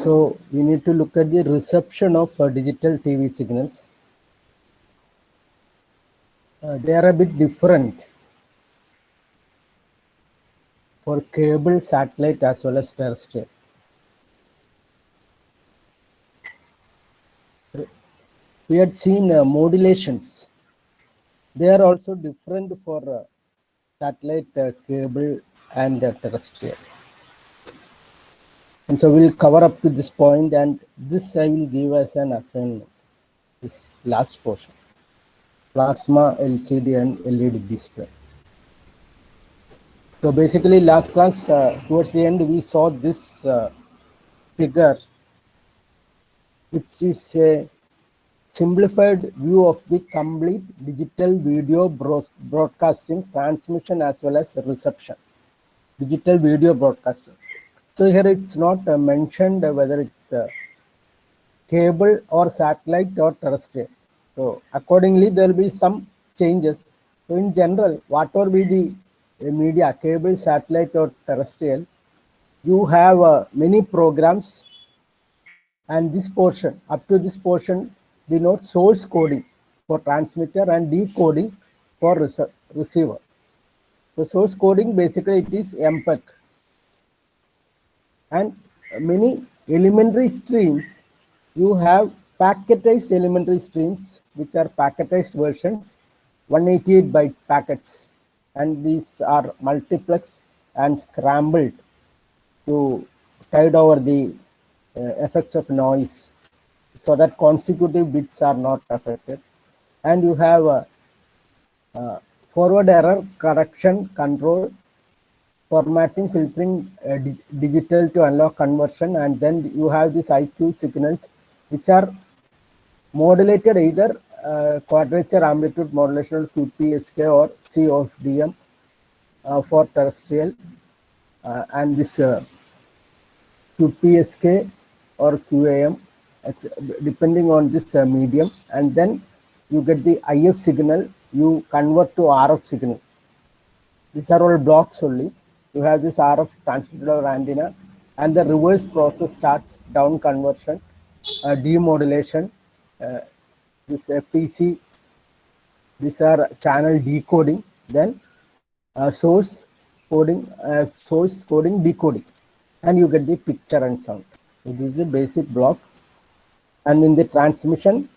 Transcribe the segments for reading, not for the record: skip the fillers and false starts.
So we need to look at the reception of digital TV signals. They are a bit different for cable, satellite as well as terrestrial. We had seen modulations. They are also different for satellite, cable and terrestrial. And so we'll cover up to this point, and this I will give as an assignment, this last portion. Plasma, LCD and LED display. So basically last class, towards the end, we saw this figure, which is a simplified view of the complete digital video broadcasting transmission as well as reception. Digital video broadcasting. So here it's not mentioned whether it's cable or satellite or terrestrial. So accordingly, there will be some changes. So in general, whatever be the media, cable, satellite or terrestrial, you have many programs, and this portion, up to this portion, denotes source coding for transmitter and decoding for receiver. So source coding, basically it is MPEG. And many elementary streams, you have packetized elementary streams, which are packetized versions, 188 byte packets, and these are multiplexed and scrambled to tide over the effects of noise, so that consecutive bits are not affected. And you have forward error correction control, formatting, filtering, digital to analog conversion, and then you have these IQ signals, which are modulated either quadrature amplitude modulation, QPSK or COFDM for terrestrial, and this QPSK or QAM, depending on this medium, and then you get the IF signal, you convert to RF signal. These are all blocks only. You have this RF transmitter or antenna, and the reverse process starts: down conversion, demodulation, this FTC, these are channel decoding, then source coding, decoding, and you get the picture and sound. So this is the basic block. And in the transmission,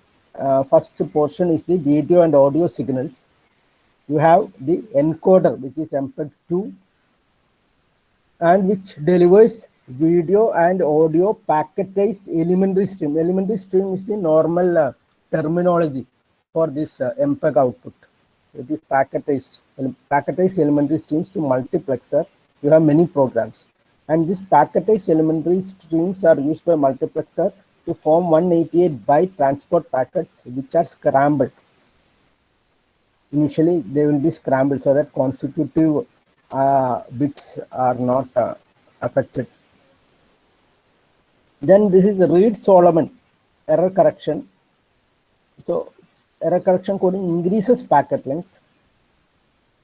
first portion is the video and audio signals. You have the encoder, which is MPEG-2, and which delivers video and audio packetized elementary stream. Elementary stream is the normal terminology for this MPEG output. It is packetized elementary streams to multiplexer. You have many programs, and these packetized elementary streams are used by multiplexer to form 188 byte transport packets, which are scrambled. Initially, they will be scrambled so that consecutive bits are not affected. Then this is the Reed-Solomon error correction. So error correction coding increases packet length,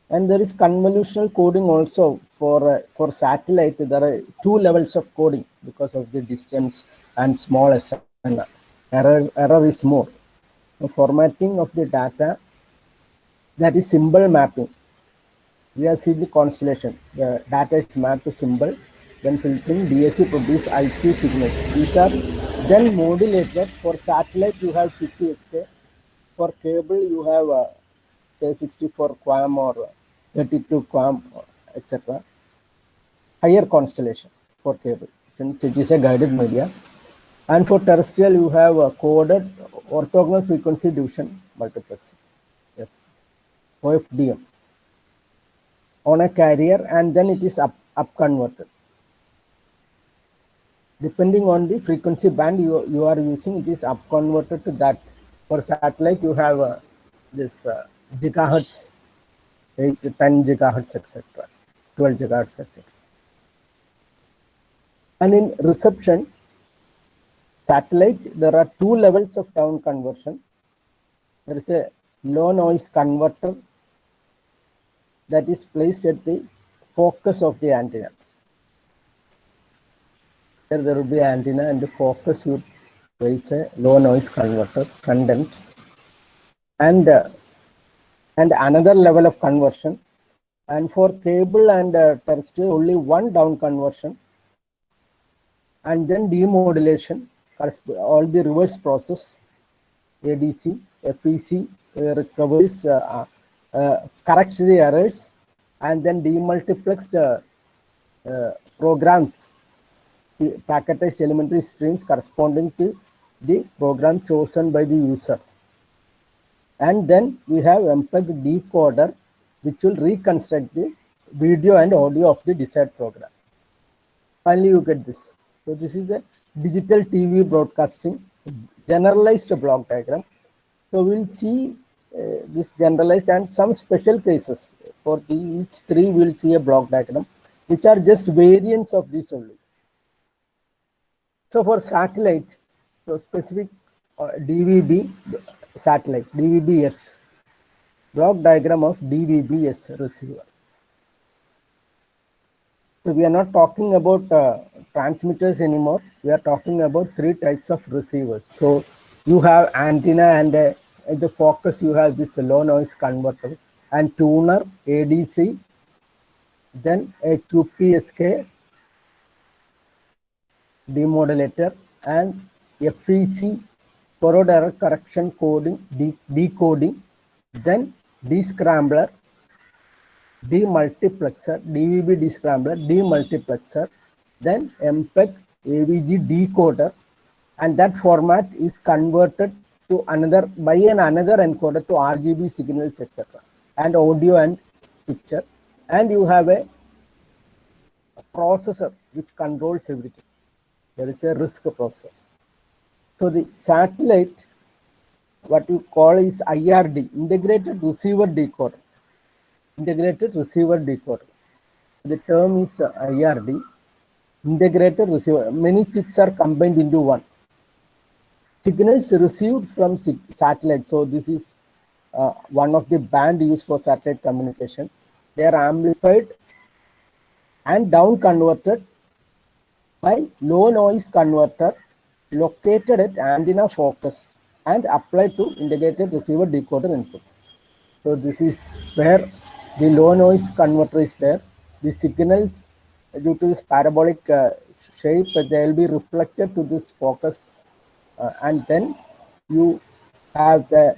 and there is convolutional coding also for satellite. There are two levels of coding because of the distance and small SNR. Error is more. The formatting of the data, that is symbol mapping. We have seen the constellation. The data is mapped to symbol. Then filtering, DSC produce IQ signals. These are then modulated. For satellite, you have 50 SK. For cable, you have say 64 QAM or 32 QAM, etc. Higher constellation for cable, since it is a guided media. And for terrestrial, you have coded orthogonal frequency division multiplexing, OFDM, on a carrier, and then it is up converted. Depending on the frequency band you are using, it is up converted to that. For satellite, you have this gigahertz, 8 to 10 gigahertz, etc., 12 gigahertz, etc. And in reception, satellite, there are two levels of down conversion. There is a low noise converter that is placed at the focus of the antenna. there will be antenna, and the focus you place a low noise converter front end, and another level of conversion. And for cable and terrestrial, only one down conversion, and then demodulation, all the reverse process, ADC, FEC recovers, corrects the errors, and then demultiplex the programs, the packetized elementary streams corresponding to the program chosen by the user. And then we have MPEG decoder, which will reconstruct the video and audio of the desired program. Finally, you get this. So this is a digital TV broadcasting generalized block diagram. So we'll see this generalized and some special cases. For each three, we'll see a block diagram, which are just variants of this only. So for satellite, so specific DVB satellite, DVB-S, block diagram of DVB-S receiver. So we are not talking about transmitters anymore. We are talking about three types of receivers. So you have antenna, and at the focus you have this low noise converter and tuner, ADC, then a QPSK demodulator, and FEC for direct correction coding, decoding, then descrambler, demultiplexer, DVB descrambler, demultiplexer, then MPEG AVG decoder, and that format is converted to another by another encoder to RGB signals, etc., and audio and picture. And you have a processor which controls everything. There is a RISC processor. So the satellite, what you call is IRD, integrated receiver decoder. Integrated receiver decoder. The term is IRD, integrated receiver. Many chips are combined into one. Signals received from satellite. So this is one of the band used for satellite communication. They are amplified and down converted by low noise converter located at antenna focus and applied to integrated receiver decoder input. So this is where the low noise converter is there. The signals, due to this parabolic shape, they will be reflected to this focus, and then you have the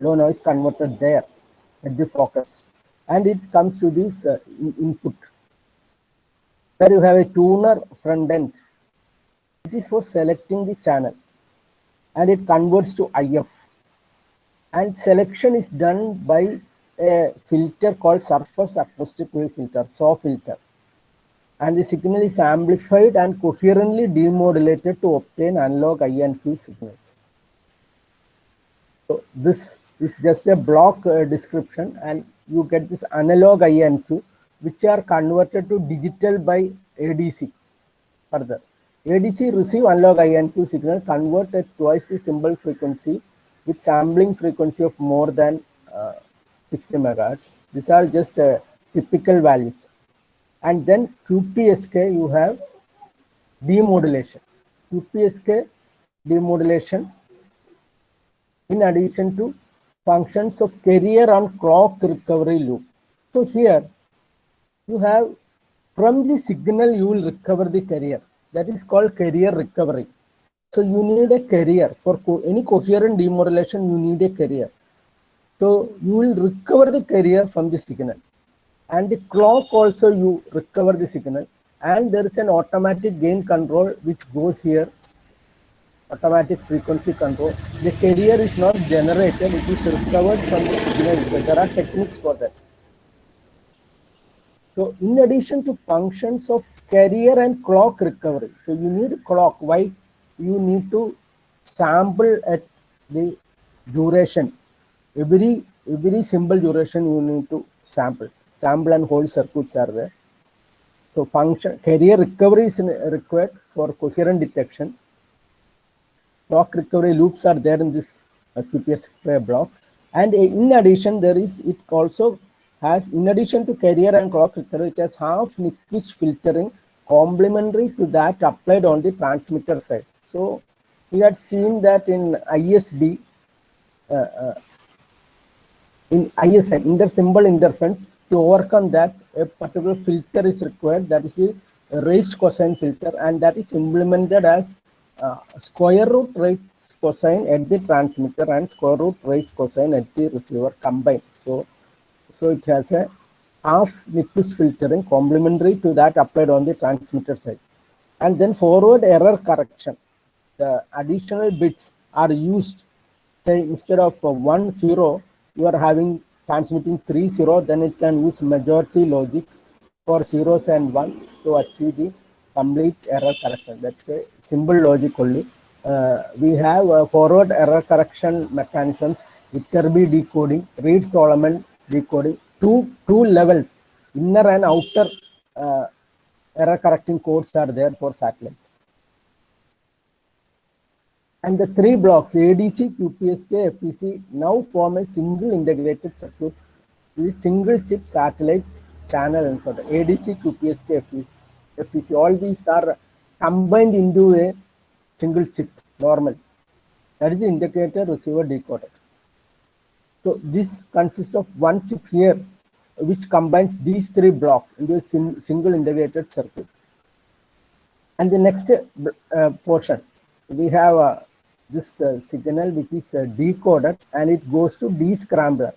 low noise converter there at the focus, and it comes to this input. There you have a tuner front end. It is for selecting the channel, and it converts to IF. And selection is done by a filter called surface acoustic wave filter, SAW filter. And the signal is amplified and coherently demodulated to obtain analog I and Q signals. So this is just a block description, and you get this analog I and Q, which are converted to digital by ADC. Further, ADC receive analog I and Q signal, convert at twice the symbol frequency with sampling frequency of more than 60 megahertz. These are just typical values. And then QPSK, you have demodulation. QPSK demodulation, in addition to functions of carrier and clock recovery loop. So here you have, from the signal you will recover the carrier. That is called carrier recovery. So you need a carrier. For any coherent demodulation, you need a carrier. So you will recover the carrier from the signal. And the clock also you recover the signal. And there is an automatic gain control which goes here. Automatic frequency control. The carrier is not generated, it is recovered from the signal. So there are techniques for that. So in addition to functions of carrier and clock recovery, so you need clock. Why? You need to sample at the duration. Every symbol duration you need to sample. Sample and hold circuits are there. So function carrier recovery is required for coherent detection. Clock recovery loops are there in this QPSK block. And in addition, there is, it also has, in addition to carrier and clock recovery, it has half Nyquist filtering complementary to that applied on the transmitter side. So we had seen that in ISD, in ISN, inter-symbol interference, to overcome that, a particular filter is required, that is the raised cosine filter, and that is implemented as square root raised cosine at the transmitter and square root raised cosine at the receiver combined. So it has a half Nyquist filtering complementary to that applied on the transmitter side. And then forward error correction. The additional bits are used, say instead of 1 0, you are having transmitting 3 0, then it can use majority logic for zeros and 1 to achieve the complete error correction. That's a simple logic only. We have forward error correction mechanisms, Viterbi decoding, Reed-Solomon decoding, two levels, inner and outer error correcting codes are there for satellite. And the three blocks, ADC, QPSK, FEC, now form a single integrated circuit with single chip satellite channel encoder. ADC, QPSK, FEC, all these are combined into a single chip, normal. That is the integrated receiver decoder. So this consists of one chip here, which combines these three blocks into a single integrated circuit. And the next portion, we have this signal which is decoded, and it goes to descrambler.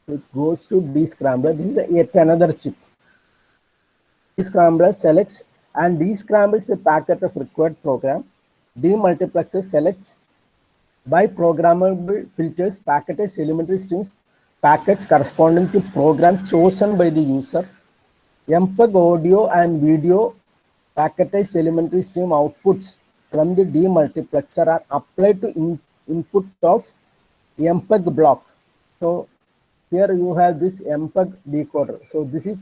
It goes to descrambler. This is yet another chip. Descrambler selects and descrambles a packet of required program. Demultiplexer selects by programmable filters packetized elementary strings packets corresponding to program chosen by the user. MPEG audio and video packetized elementary stream outputs from the demultiplexer are applied to input of MPEG block. So here you have this MPEG decoder. So this is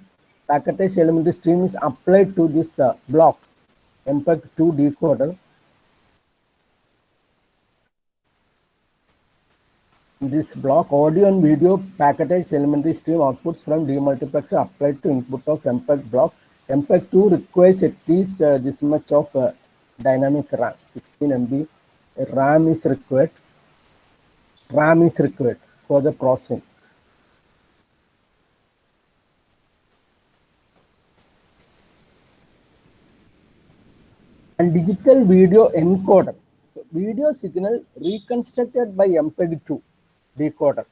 packetized elementary stream is applied to this block, MPEG 2 decoder. This block, audio and video packetized elementary stream outputs from demultiplexer applied to input of MPEG block. MPEG 2 requires at least this much of dynamic RAM, 16 MB. RAM is required. RAM is required for the processing. And digital video encoder. So video signal reconstructed by MPEG 2 decoder.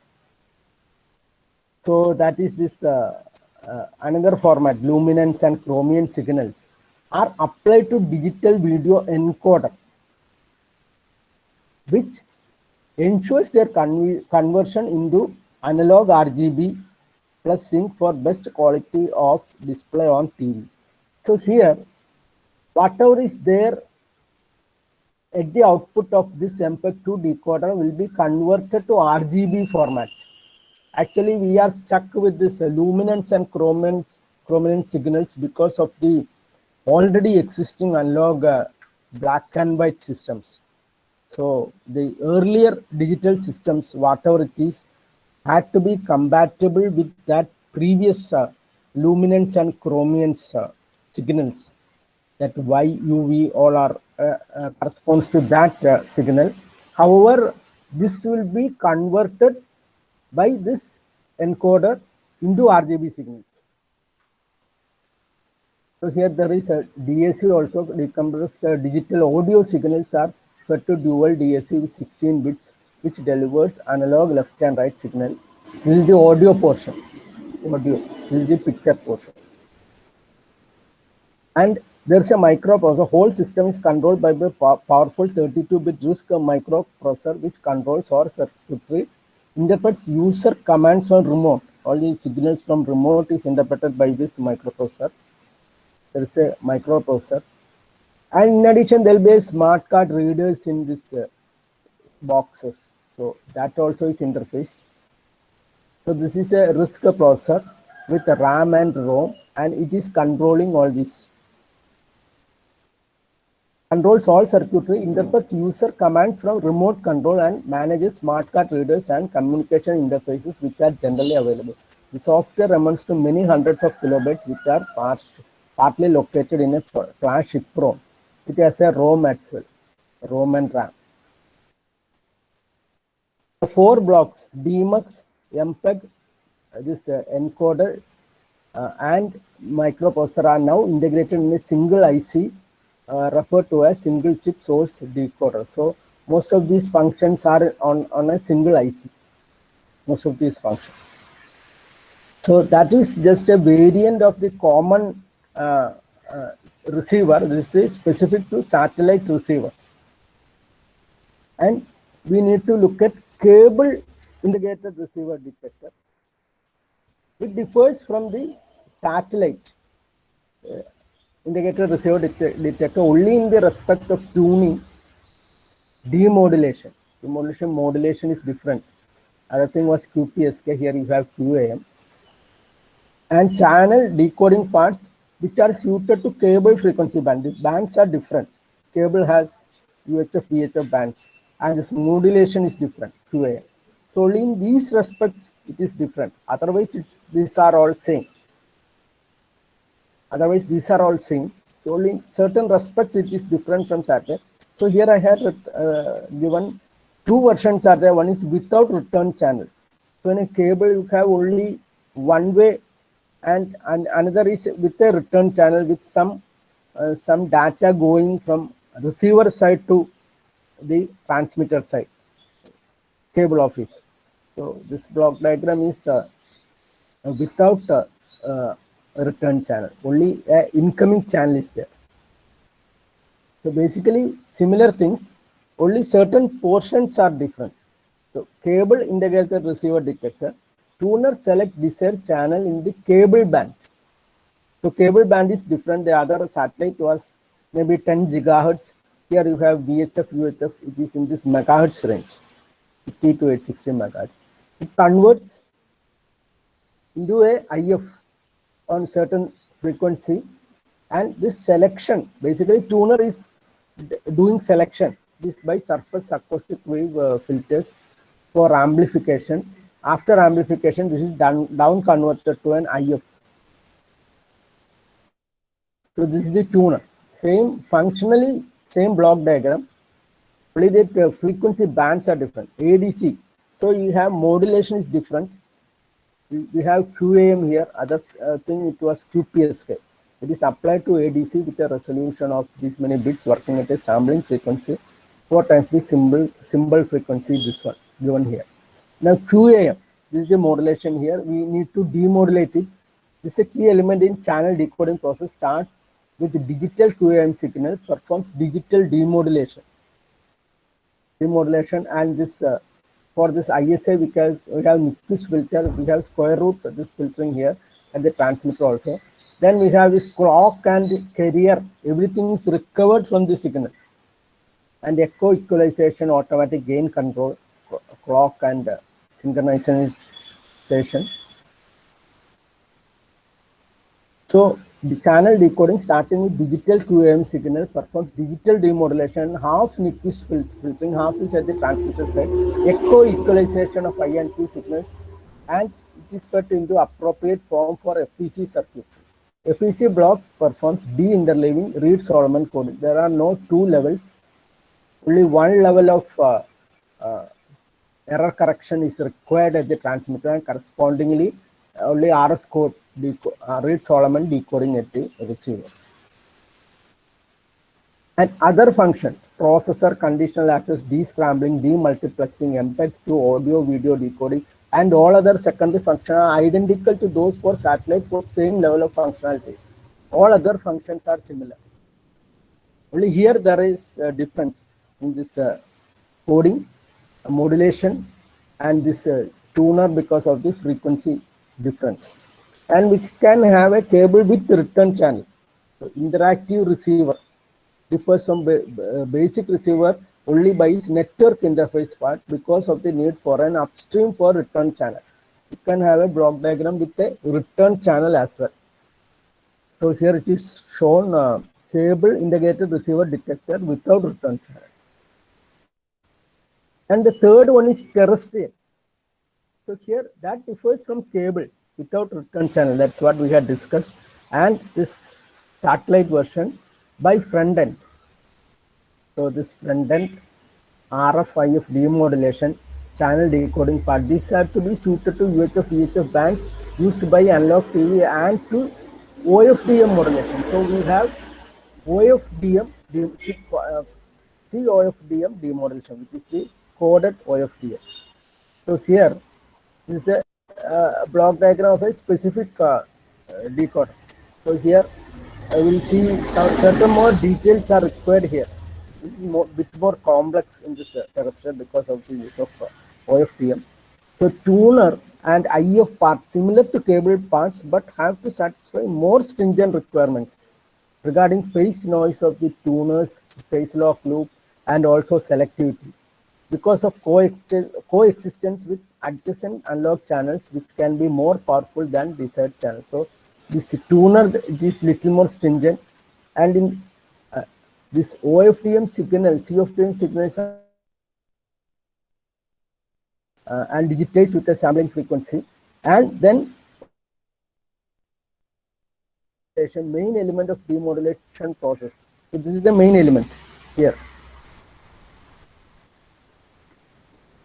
So that is this another format, luminance and chromium signals are applied to digital video encoder, which ensures their conversion into analog RGB plus sync for best quality of display on TV. So here, whatever is there at the output of this MPEG 2 decoder will be converted to RGB format. Actually, we are stuck with this luminance and chromium signals because of the already existing analog black and white systems. So the earlier digital systems, whatever it is, had to be compatible with that previous luminance and chromium signals. That Y, UV, all are corresponds to that signal. However, this will be converted by this encoder into RGB signals. So here there is a DAC also, decompressed digital audio signals are fed to dual DAC with 16 bits, which delivers analog left and right signal. This is the audio portion. Audio. This is the picture portion. And there's a microprocessor. The whole system is controlled by the powerful 32-bit RISC microprocessor, which controls our circuitry, interprets user commands on remote. All the signals from remote is interpreted by this microprocessor. There is a microprocessor. And in addition, there will be a smart card readers in this boxes. So that also is interfaced. So this is a RISC processor with a RAM and ROM, and it is controlling all this. Controls all circuitry, interprets user commands from remote control, and manages smart card readers and communication interfaces which are generally available. The software amounts to many hundreds of kilobytes which are parsed partly located in a flash EEPROM. It has a ROM as well, ROM and RAM. The 4 blocks, DMUX, MPEG, this encoder, and microprocessor are now integrated in a single IC, referred to as single chip source decoder. So most of these functions are on a single IC, most of these functions. So that is just a variant of the common receiver. This is specific to satellite receiver. And we need to look at cable integrated receiver detector. It differs from the satellite integrated receiver detector only in the respect of tuning, demodulation. Modulation is different. Other thing was QPSK, here you have QAM. And channel decoding parts which are suited to cable frequency band. The bands are different. Cable has UHF, VHF bands, and this modulation is different, QAM. So only in these respects it is different. Otherwise, these are all same. So only in certain respects it is different from satellite. So here I had given 2 versions are there. One is without return channel. So in a cable you have only one way, and another is with a return channel with some data going from receiver side to the transmitter side, cable office. So this block diagram is without return channel, only incoming channel is there. So basically similar things, only certain portions are different. So cable integrated receiver detector, tuner select desired channel in the cable band. So cable band is different. The other satellite was maybe 10 gigahertz. Here you have VHF, UHF, which is in this megahertz range, 50 to 860 megahertz. It converts into a IF on certain frequency, and this selection, basically tuner is doing selection this by surface acoustic wave filters for amplification. After amplification, this is down converted to an IF. So this is the tuner. Same functionally, same block diagram, only the frequency bands are different. ADC, so you have modulation is different. We have QAM here. Other thing, it was QPSK. It is applied to ADC with a resolution of this many bits working at a sampling frequency 4 times the symbol frequency, this one given here. Now QAM, this is the modulation here. We need to demodulate it. This is a key element in channel decoding process. Start with the digital QAM signal, performs digital demodulation. And this for this ISA, because we have Nyquist filter, we have square root this filtering here and the transmitter also. Then we have this clock and carrier. Everything is recovered from the signal. And echo equalization, automatic gain control, clock and synchronization. So the channel decoding starting with digital QAM signal performs digital demodulation, half Nyquist filtering, half is at the transmitter side, echo equalization of I and Q signals, and it is put into appropriate form for FEC circuit. FEC block performs de-interleaving Reed-Solomon coding. There are no 2 levels, only 1 level of error correction is required at the transmitter, and correspondingly only RS code Reed-Solomon decoding at the receiver. And other functions, processor, conditional access, descrambling, demultiplexing, MPEG to audio video decoding, and all other secondary functions are identical to those for satellite for same level of functionality. All other functions are similar. Only here there is a difference in this coding, modulation, and this tuner because of the frequency difference. And we can have a cable with return channel. So interactive receiver differs from basic receiver only by its network interface part because of the need for an upstream for return channel. You can have a block diagram with a return channel as well. So here it is shown cable integrated receiver detector without return channel. And the third one is terrestrial. So here that differs from cable without return channel. That's what we had discussed. And this satellite version by front end. So this front end RF IF demodulation channel decoding part. These are to be suited to UHF VHF bands used by analog TV and to OFDM modulation. So we have OFDM, COFDM demodulation, which is the coded OFDM. So here this is a block diagram of a specific decoder. So here I will see certain more details are required here. This is bit more complex in this terrestrial because of the use of OFDM. So tuner and IF parts similar to cable parts but have to satisfy more stringent requirements regarding phase noise of the tuners, phase lock loop, and also selectivity because of coexistence with adjacent analog channels which can be more powerful than desired channels. So this tuner is little more stringent, and in this OFDM signal, CFDM signals and digitized with a sampling frequency, and then main element of demodulation process. So this is the main element here.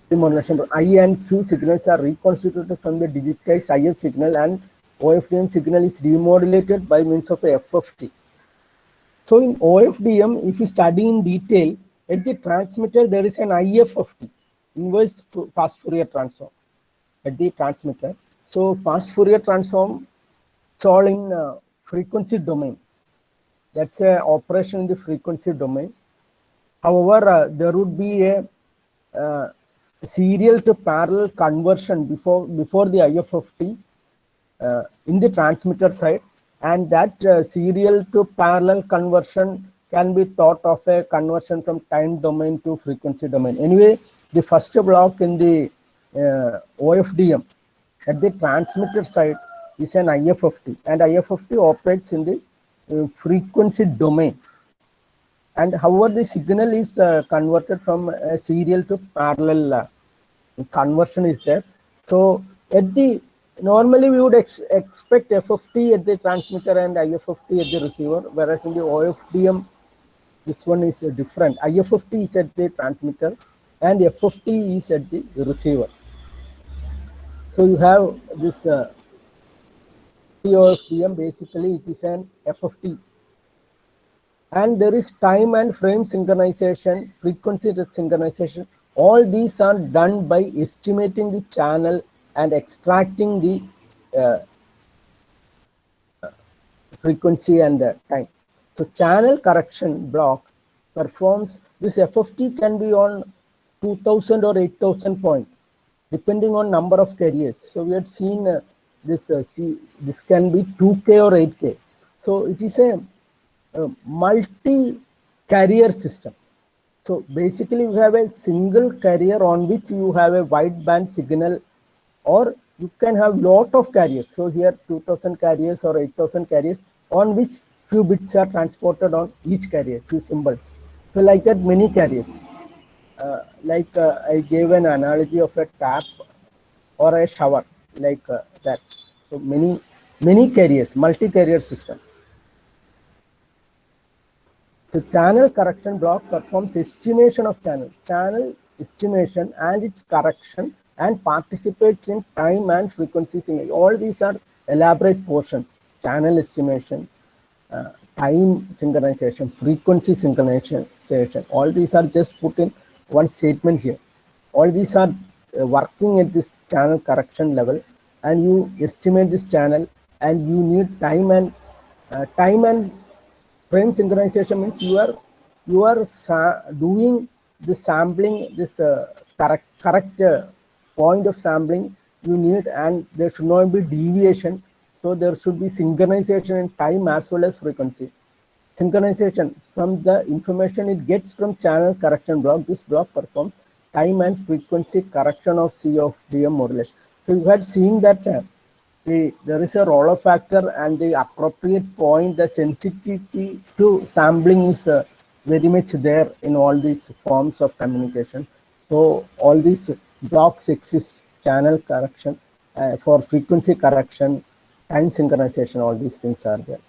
Demodulation I and Q signals are reconstituted from the digitized IF signal, and OFDM signal is demodulated by means of a FFT. So in OFDM, if you study in detail, at the transmitter there is an IFFT, inverse fast Fourier transform, at the transmitter. So fast Fourier transform, it's all in frequency domain. That's a operation in the frequency domain. However, there would be a serial to parallel conversion before the IFFT in the transmitter side, and that serial to parallel conversion can be thought of a conversion from time domain to frequency domain. Anyway, the first block in the OFDM at the transmitter side is an IFFT, and IFFT operates in the frequency domain. And however, the signal is converted from a serial to parallel conversion is there. So at the normally we would expect FFT at the transmitter and IFFT at the receiver, whereas in the OFDM this one is different. IFFT is at the transmitter and FFT is at the receiver. So you have this OFDM, basically it is an FFT, and there is time and frame synchronization, frequency synchronization. All these are done by estimating the channel and extracting the frequency and time. So channel correction block performs this. FFT can be on 2000 or 8000 point depending on number of carriers. So we had seen this can be 2K or 8K. So it is a multi-carrier system. So basically you have a single carrier on which you have a wideband signal, or you can have lot of carriers. So here 2000 carriers or 8000 carriers on which few bits are transported on each carrier, few symbols. So like that, many carriers. I gave an analogy of a tap or a shower, like that. So many carriers, multi-carrier system. The channel correction block performs estimation of channel estimation and its correction, and participates in time and frequency signal. All these are elaborate portions: channel estimation, time synchronization, frequency synchronization. All these are just put in one statement here. All these are working at this channel correction level, and you estimate this channel, and you need time and frame synchronization means you are doing the sampling, this correct point of sampling you need, and there should not be deviation. So there should be synchronization in time as well as frequency. Synchronization from the information it gets from channel correction block. This block performs time and frequency correction of CFDM modulation. So you had seen that there is a roller factor and the appropriate point, the sensitivity to sampling is very much there in all these forms of communication. So all these blocks exist: channel correction, for frequency correction, time synchronization, all these things are there.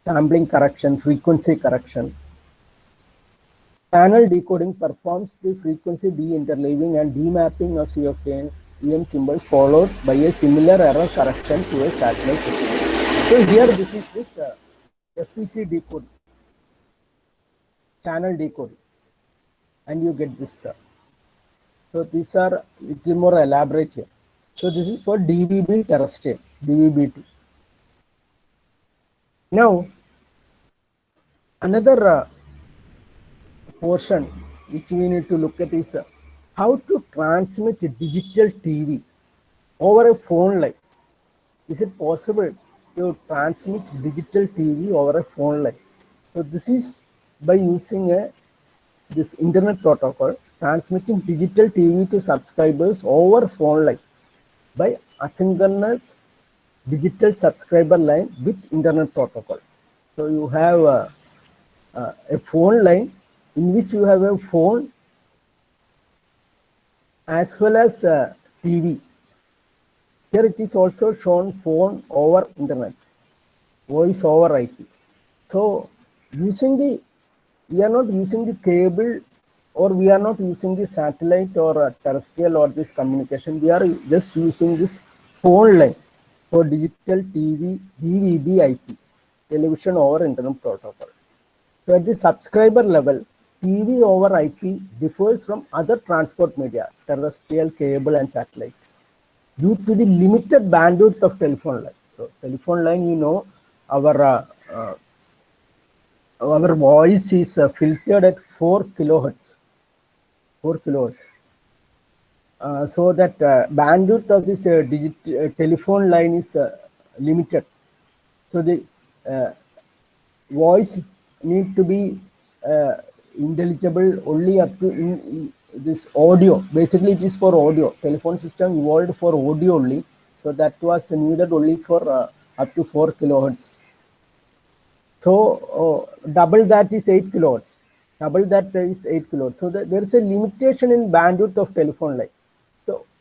sampling correction, frequency correction. Channel decoding performs the frequency de-interleaving and demapping of CFT EM symbols followed by a similar error correction to a satellite signal. So here this is this FEC decoding, channel decoding, and you get this. So these are little more elaborate here. So this is for DVB terrestrial, DVB-T. Now another portion which we need to look at is how to transmit digital TV over a phone line. Is it possible to transmit digital TV over a phone line? So this is by using this internet protocol, transmitting digital TV to subscribers over phone line by asynchronous digital subscriber line with internet protocol. So you have a phone line in which you have a phone as well as TV. Here it is also shown phone over internet, voice over IP. So we are not using the cable, or we are not using the satellite or terrestrial or this communication. We are just using this phone line for digital TV, DVB IP, television over internet protocol. So at the subscriber level, TV over IP differs from other transport media, terrestrial, cable, and satellite, due to the limited bandwidth of telephone line. So telephone line, you know, our voice is filtered at 4 kilohertz. 4 kilohertz. So that bandwidth of this telephone line is limited. So the voice need to be intelligible only up to this audio. Basically, it is for audio. Telephone system evolved for audio only. So that was needed only for up to 4 kilohertz. So double that is 8 kilohertz. Double that is 8 kilohertz. So there is a limitation in bandwidth of telephone line.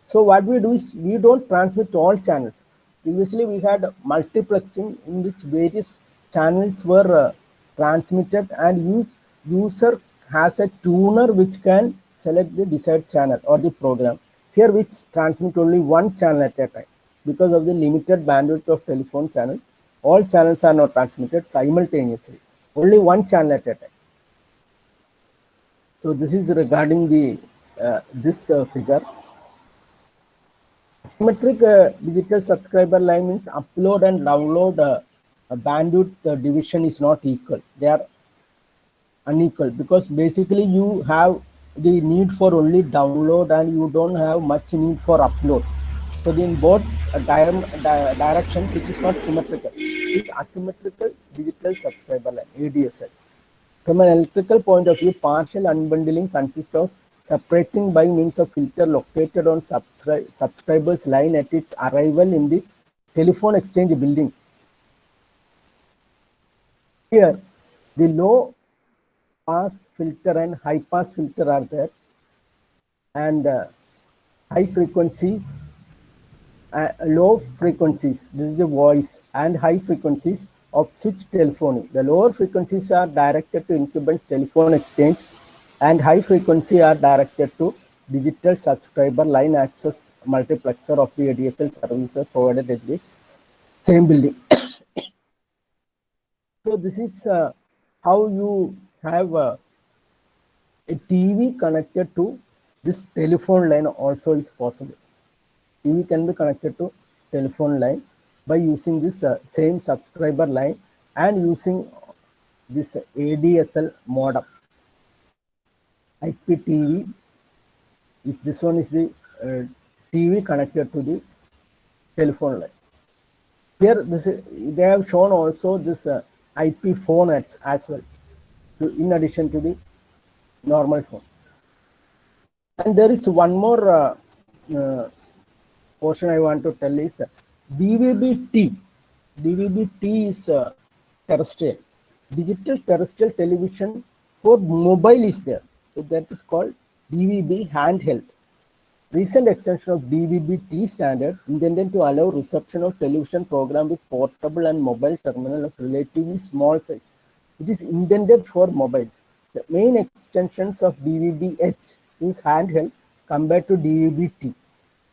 So what we do is we don't transmit all channels. Previously we had multiplexing in which various channels were transmitted, and user has a tuner which can select the desired channel or the program. Here we transmit only one channel at a time because of the limited bandwidth of telephone channel. All channels are not transmitted simultaneously, only one channel at a time. So this is regarding the this figure. Symmetric digital subscriber line means upload and download bandwidth division is not equal. They are unequal because basically you have the need for only download and you don't have much need for upload. So in both directions it is not symmetrical. It is asymmetrical digital subscriber line, ADSL. From an electrical point of view, partial unbundling consists of separating by means of filter located on subscriber's line at its arrival in the telephone exchange building. Here, the low pass filter and high pass filter are there, and high frequencies, low frequencies, this is the voice, and high frequencies of switch telephony. The lower frequencies are directed to incumbents telephone exchange, and high frequency are directed to digital subscriber line access multiplexer of the ADSL services provided at the same building. So this is how you have a TV connected to this telephone line also is possible. TV can be connected to telephone line by using this same subscriber line and using this ADSL modem. IPTV is this one is the TV connected to the telephone line. Here they have shown also this IP phone as well, in addition to the normal phone. And there is one more portion I want to tell is DVB-T. DVB-T is terrestrial. Digital terrestrial television for mobile is there. So that is called DVB handheld. Recent extension of DVB-T standard intended to allow reception of television program with portable and mobile terminal of relatively small size. It is intended for mobiles. The main extensions of DVB-H is handheld compared to DVB-T.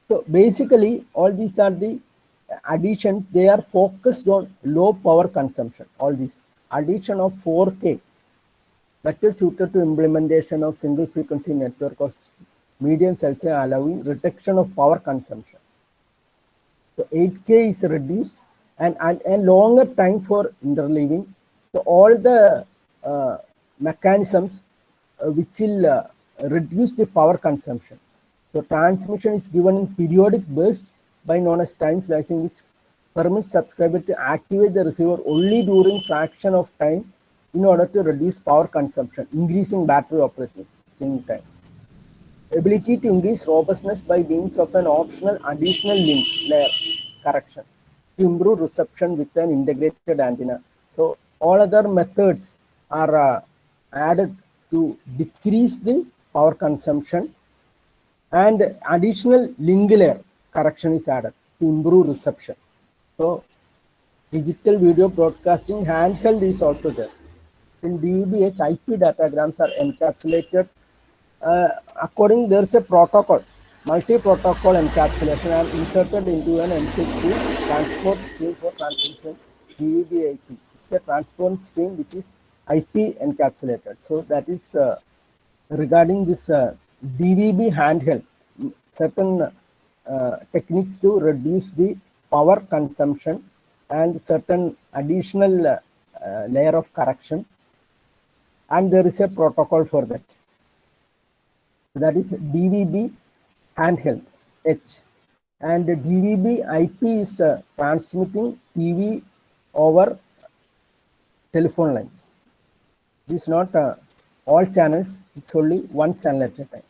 So basically, all these are the additions. They are focused on low power consumption. All these addition of 4K, better suited to implementation of single frequency network or medium cell allowing reduction of power consumption. So 8K is reduced and longer time for interleaving. So all the mechanisms which will reduce the power consumption. So transmission is given in periodic bursts by known as time slicing, which permits subscriber to activate the receiver only during fraction of time in order to reduce power consumption, increasing battery operating time. Ability to increase robustness by means of an optional additional link layer correction to improve reception with an integrated antenna. So all other methods are added to decrease the power consumption, and additional link layer correction is added to improve reception. So digital video broadcasting handheld is also there. In DVB-H, IP datagrams are encapsulated according, there's a protocol, multi-protocol encapsulation and inserted into an MCQ transport stream for transmission DVB-IP. It's a transport stream which is IP encapsulated. So that is regarding this DVB handheld, certain techniques to reduce the power consumption and certain additional layer of correction, and there is a protocol for that. That is DVB handheld H, and DVB IP is transmitting TV over telephone lines. It is not all channels, it's only one channel at a time.